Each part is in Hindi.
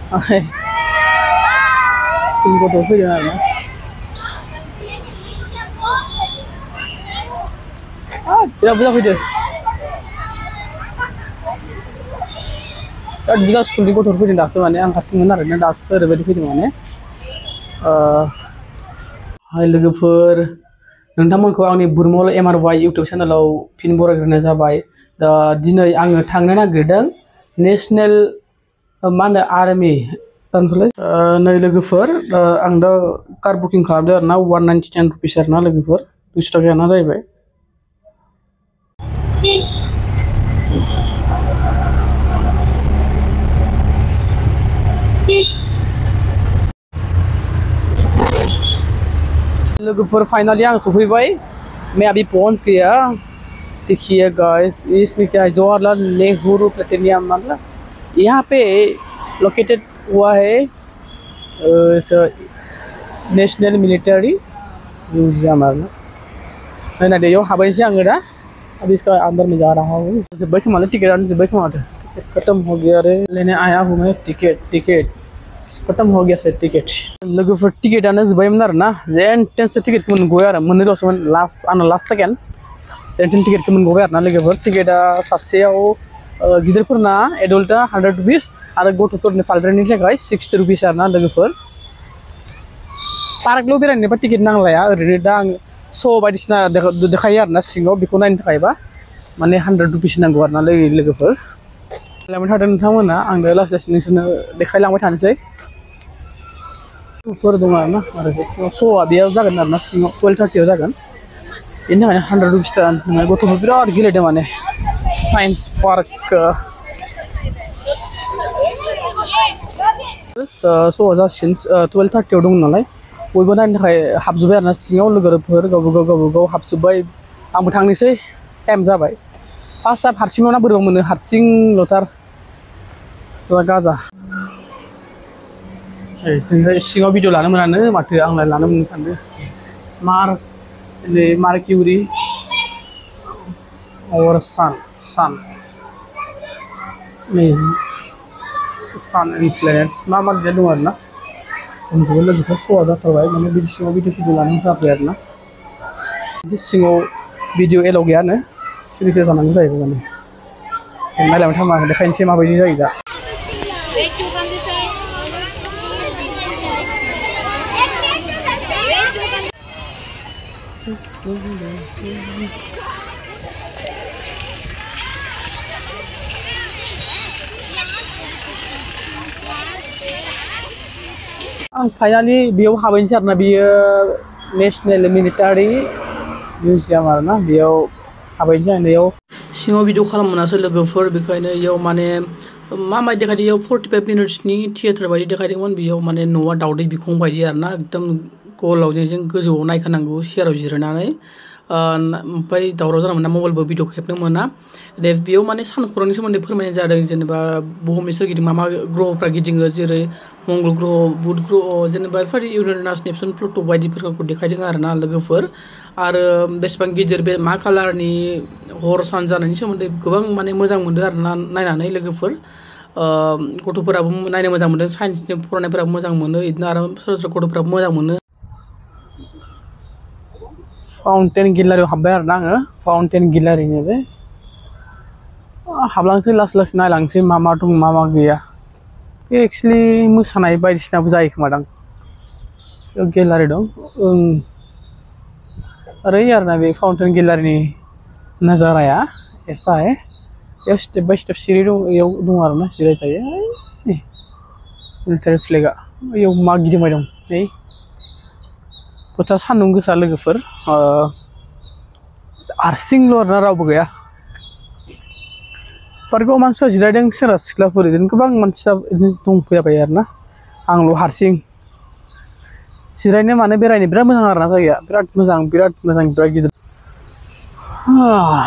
स्कुल गथ' फैदों आरो ना बिराद बुरजा फैदों बिराद बुरजा स्कुलनि गथ'फोर फैदों दासो माने आं हारसिंमोन आरोना दासो ओरैबायदि फैदों माने हाय लोगोफोर नोंथांमोनखौ आंनि बुरमल MRY इउटुब चेनेलाव फिन बरायग्रोनाय जाबाय दा दिनै आङो थांनो नागिरदों नेशनेल मा होनो आर्मि नै लोगोफोर आं दा कार बुकिं खालामदों आरोना 199 रुपिस आरोना लोगोफोर 200 टाकायानो जाहैबाय लोगोफोर फाइनली आं सफैबाय मैं अभी पहुंच गया देखिए गाइस इसमें क्या है जवाहरलाल नेहरू प्लेटिनियम मतलब यहाँ पे लोकेटेड हुआ है नेशनल मिलिट्री म्यूजियम है ना देखो हाबैसे आङो दा अभी इसका अंदर में जा रहा हूँ जोब्बाय खोमालै टिकेटानो जोब्बाय खोमा टिकेट खत्म हो गया रे लेने आया हूँ मैं टिकेट खत्म हो गया सर टिकेट लोगोफोर टिकेटानो जोब्बायमोन आरोना जेन टेनसो टिकेटखौ मोनगबाय आरो मोननैल'सोमोन लास्ट सेकेन्ड जेन टेन टिकेटखौ मोनगबाय आरोना लोगोफोर टिकेटा सासेयाव गिदिरफोरना एडल्टा 100 रुपिस आरो गथ'फोरनि फालद्रायनि थाखाय 60 रुपिस आरोना लोगोफोर पार्कल' बेरायनोबा टिकेट नांलाया ओरैनो दा आं श' बायदिसिना देखायो आरोना सिङाव बेखौ नायनो थाखायबा माने 100 रुपिस नांगौ आरोना लोगोफोर लांबाय थादों नोंथांमोना आं दा लासै लासै नोंसोरनो देखायलांबाय थानोसै फोर दं आरोना आरो सिङाव श'आ बेयाव जागोन आरोना सिङाव 12:30 जागोन बेनि थाखायनो 100 रुपिस होनाय गथ'फोर बिराद गेलेदों माने साइन्स पार्क श'आ जासिगोन 12:30 दं नालाय बयबो नायनो थाखाय हाबजोब्बाय आरोना सिङाव लोगोफोर गावबागाव हाबजोब्बाय आंबो थांनोसै टाइम जाबाय फार्स्ट टाइम हारसिंल' ना बोरैबा मोनो हारसिंल'थार गाजा सिङाव भिडिअ लानो मोनानो माथो आंलाय लानो मोननो सानदों मार्स नै मार्किउरि और सान नै सान एन्ड प्लेनेट्स मा लिरनाय दं आरोना हमजोबो लोगोफोर श'आ जाथारबाय माने बिदि सिङाव भिडिअ सिडिअ लानो होआखै आरोना बिदि सिङाव भिडिअ एलाव गैयानो सिरिसो जानांगौ जाहैबाय माने नायलांबाय थामा देखायनोसै माबायदि जायो दा आं फाइनालि बेयाव हाबैनोसै आरोना बेयो नेशनेल मिलिटारि मिउजियाम आरोना बेयाव हाबैनोसै आं बेयाव सिङाव भिडिअ खालामनो मोनासै लोगोफोर बेखायनो बेयाव माने माबायदि देखायदों बेयाव 45 मिनिट्सनि थियेटार बायदि देखायदोंमोन बेयाव माने न'आ दावदै बिखं बायदि आरोना एकदम गलाव जों गोजौआव नायखानांगौ सियाराव जिरायनानै ओमफ्राय दावराव जानो मोना मबाइलबो भिडिअ खेबनो मोना बेयाव माने सानखौरांनि सोमोन्दै फोरमायनाय जादों जेनेबा बुहुमनि सोरगिदिं मा मा ग्रहफ्रा गिदिङो जेरै मंगल ग्रह बुध ग्रह जेनेबा बेफोरबायदि इउरेनास नेपसुन प्लुट' बायदिफोरखौ देखायदों आरोना लोगोफोर आरो बेसेबां गिदिर बे मा कालारनि हर सान जानायनि सोमोन्दै गोबां माने मोजां मोनदों आरोना नायनानै लोगोफोर गथ'फोराबो नायनो मोजां मोनदों साइन्सनि फरायनायफोराबो मोजां मोनो बिदिनो आरो सोरबा गथ'फोराबो मोजां मोनो फाउन्टेन गेलारियाव हाबबाय आरोना आङो फाउन्टेन गेलारिनि बे हाबलांसै लासै नायलांसै मा मा दं मा मा गैया बे एक्सुवेलि मोसानाय बायदिसिनाबो जायो खोमादां गेलारि दं ओरै आरोना बे फाउन्टेन गेलारिनि नजाराया ऐसा है बेयाव स्टेप बाय स्टेप सिरि दं बेयाव दं आरोना जिरायजायो मिलिटारि फ्लेगा बेयाव मा गिदिंबाय दं नै बोथोरा सान्दुं गोसा लोगोफोर हारसिंल' आरोना रावबो गैया पार्कआव मानसिफ्रा जिरायदों सेंग्रा सिख्लाफोर बिदिनो गोबां मानसिया बिदिनो दंफैबाय आरोना आंल' हारसिं जिरायनो मानो बेरायनो बिराद मोजां आरोना जायगाया बिराद मोजां बिराद गिदिर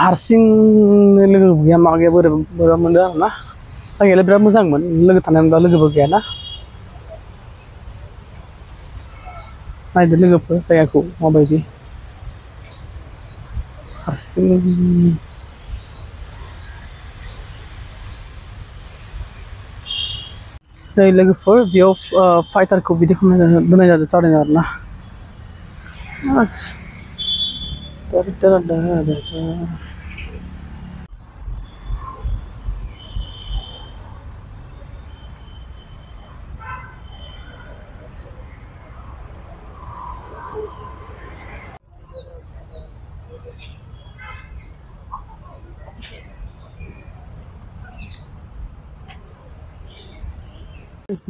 हारसिंनो लोगो गैया मा गैया बोरैबा मोनदों आरोना जायगायालाय बिराद मोजांमोन लोगो थानाय मोनबा लोगोबो गैयाना नायदो लोगोफोर जायगाखौ माबायदि हारसिं नै लोगोफोर बेयाव फाइटारखौ बिदि खालामनाय दोननाय जादों आरोना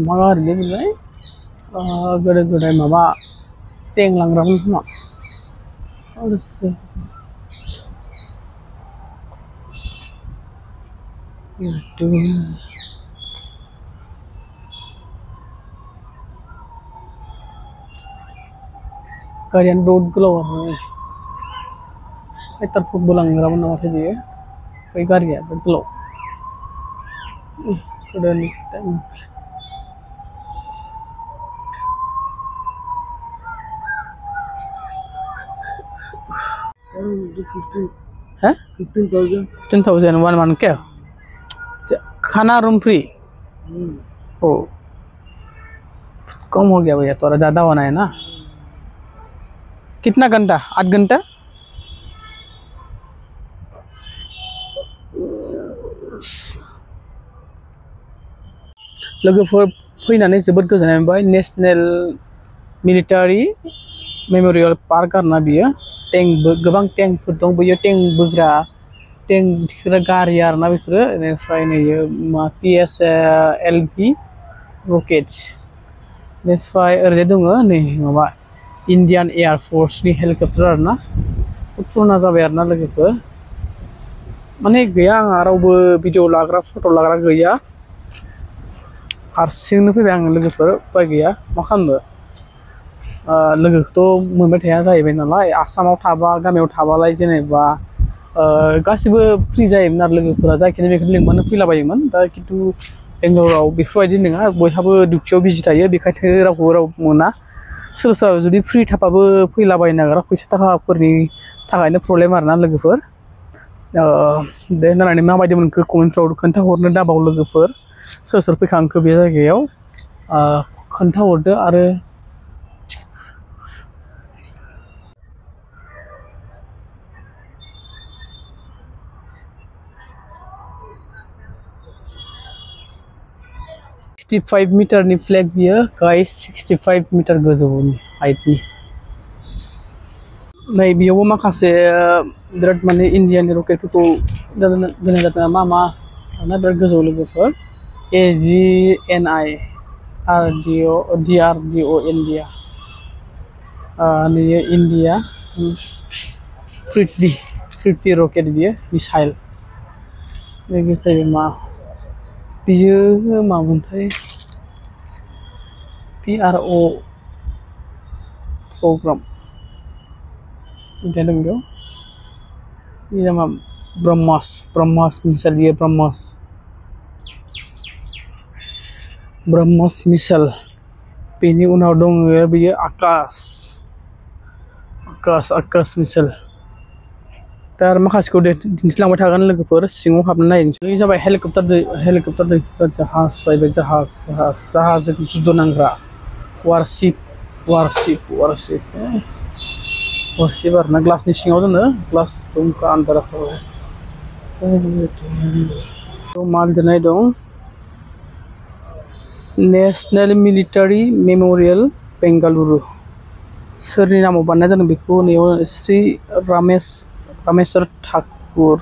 मा गारिलै बेलाय गोदो गोदाय माबा टेंक लांग्रामोन खोमा गारियानो बहुत गोलाव आरो फाइटारफोरबो लांग्रामोन नामाथाय बेयो बै गारिया बहुत गोलाव गोदोनि टाइम है 15,000 1 month क्या खाना रूम फ्री ओ कम हो गया भैया थोड़ा ज़्यादा होना है ना कितना घंटा 8 घंटा लोगोफोर फैनानै जोबोद गोजोननाय मोनबाय नेशनेल मिलिटारि मेमोरियल पार्क आरोना बियो गोबां टेंकफोर दं बैयो टेंक बोग्रा टेंक दिखोग्रा गारि आरोना बेफोरो बेनिफ्राय नैयो मा PSLV रकेट्स बेनिफ्राय ओरैजाय दङ नै माबा इन्डियान एयार फर्सनि हेलिकप्टार आरोना पुराना जाबाय आरोना लोगोफोर माने गैया आंहा रावबो भिडिअ लाग्रा फट' लाग्रा गैया हारसिंनो फैबाय आङो लोगोफोर उपाय गैया मा खालामनो लोगोखौथ' मोनबाय थाया जाहैबाय नालाय आसामाव थाबा गामियाव थाबालाय जेनेबा गासिबो फ्रि जायोमोन आरो लोगोफोरा जायखिजाया बेखौ लिंबानो फैलाबायोमोन दा खिन्थु बेंगलराव बेफोरबायदि नङा बयहाबो डिउटियाव बिजि थायो बेखायनो रावबो मोना सोरबा सोरबा जुदि फ्रि थाबाबो फैलाबायनो नागिरा फैसा थाखाफोरनि थाखायनो प्रब्लेम आरोना लोगोफोर दे होननानै माबायदि मोनखो कमेन्टफ्राव खोन्थाहरनो दाबाव लोगोफोर सोर सोर फैखांखो बे जायगायाव खोन्थाहरदो आरो 65 मिटारनि फ्लेग बियो गाइस 65 मिटार गोजौनि हाइटनि नै बेयावबो माखासे बिराद माने इन्डियानि रकेटफोरखौ दोननाय जादों मा आरोना बिराद गोजौ लोगोफोर AGNI DRDO इन्डिया नैयो इन्डिया पृथ्वी रकेट बियो मिसाइल लोगोसे मा बियो मामोनथाय PRO प्रग्राम जादों बेयाव ये मा ब्रह्मस मिसाइल ये ब्रह्मस मिसाइल बेनि उनाव दङ बियो आकाश मिसाइल दा आरो माखासेखौ दिन्थिलांबाय थागोन लोगोफोर सिङाव हाबनो नायनोसै जाबाय हेलिकप्टार जाहाज जाहैबाय जाहाज जुद्ध नांग्रा वारशिप आरोना ग्लासनि सिङाव दोनो ग्लास दं आन्दाराव मा लिरनाय दं नेशनेल मिलिटारि मेमोरियल बेंगालुरु सोरनि नामाव बानायनाय जादों बेखौ नैयाव श्री रामेश्वर ठाकुर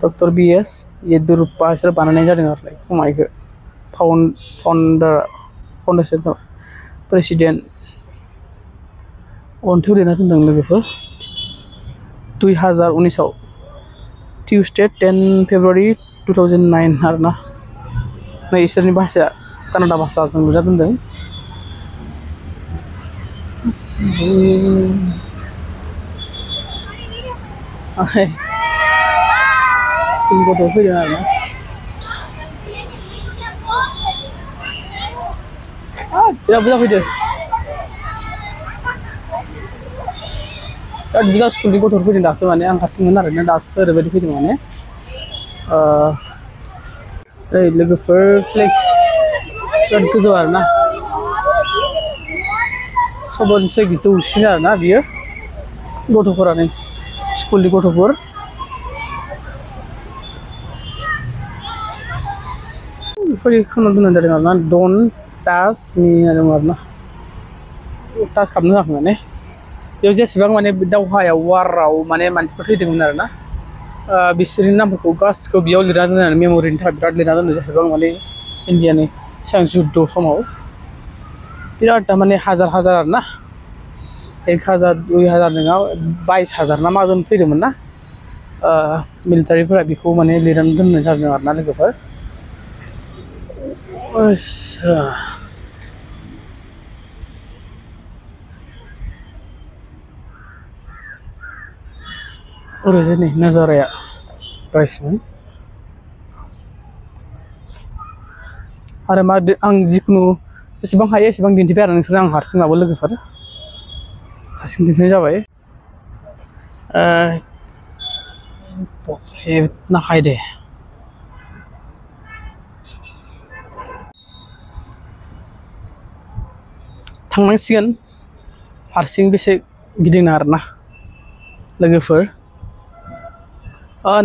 डक्टर BS येडियुराप्पा बिसोर बानायनाय जादों आरो खमायखो फाउन्डेसन प्रेसिडेन्ट अन्थाइआव लिरना दोनदों लोगोफोर 2019 टिउसडे 10 फेब्रुवारि 2009 आरोना नै इसोरनि भाषाया कानाडा भाषाजों लिरना दोनदों स्कुल गथ' फैदों आरोना बिराद बुरजा फैदों बिराद बुरजा स्कुलनि गथ'फोर फैदों दासो माने आं हारसिंमोन आरोना दासो ओरैबायदि फैदों माने लोगोफोर बिराद गोजौ आरोना सबनिफ्राय गोजौसिन आरोना बियो गथ'फोरानो स्कुलनि गथ'फोर बेफोरबायदि खालामना दोननाय जादों आरोना डन्ट टाच मी होनदों आरोना टाच खालामनो होआखै माने बेयाव जेसेबां माने दावहायाव वाराव माने मानसिफोर थैदोंमोन आरोना बिसोरनि नामफोरखौ गासिखौबो बेयाव लिरना दोननानै मेम'रिनि थाखाय बिराद लिरना दोनदों जेसेबां माने इन्डियानि सिगां जुद्ध समाव बिराद माने हाजार हाजार आरोना 1000 2000 नङा 22000 ना माजों थैदोंमोन ना मिलिटारिफोरा बेखौ माने लिरनानै दोननाय जादों आरोना लोगोफोर ओरैजाय नै नाजाराया प्राइसमोन आरो मा आं जिखुनु जेसेबां हायो एसेबां दिन्थिबाय आरो नोंसोर आं हारसिंबाबो लोगोफोर हारसिं दिन्थिनाय जाबाय नाखाय दे थांनांसिगोन हारसिं बेसे गिदिंनो आरोना लोगोफोर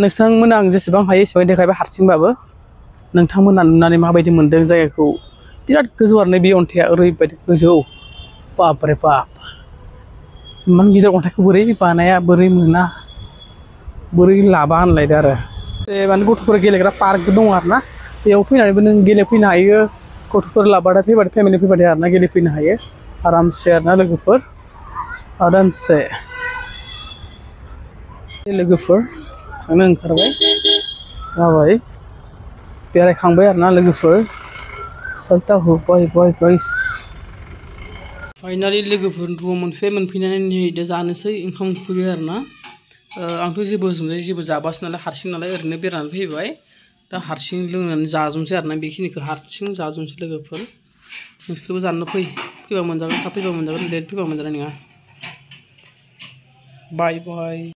नोंथांमोना आं जेसेबां हायो एसेबां देखायबाय हारसिंबाबो नोंथांमोना नुनानै माबायदि मोन्दों जायगाखौ बिराद गोजौ आरोना बे अन्थाइआ ओरैबायदि गोजौ बाप रे बाप इमान गिदिर अन्थाइखौ बोरै बानाया बोरै मोना बोरै लाबा होनलायदो आरो माने गथ'फोर गेलेग्रा पार्क दं आरोना बेयाव फैनानैबो नों गेलेफैनो हायो गथ'फोर लाबाथाय फैबाथाय फेमिलि फैबाथाय आरोना गेलेफैनो हायो आरामसे आरोना लोगोफोर आरामसे लोगोफोर थांनो ओंखारबाय जाबाय बेरायखांबाय आरोना लोगोफोर चलता हूँ बाय बाय गाइस फाइनालि लोगोफोर रुम मोनफैनानै नै जानोसै ओंखाम उखैबाय आरोना आंथ' जेबो जाबासो नालाय हारसिं नालाय ओरैनो बेरायनानै फैबाय दा हारसिं लोंनानै जाजोबनोसै आरोना बेखिनिखौ हारसिं जाजोबनोसै लोगोफोर नोंसोरबो जानो फैबा मोनजागोन थाब फैबा मोनजागोन लेट फैबा मोनजानाय नङा बाय बाय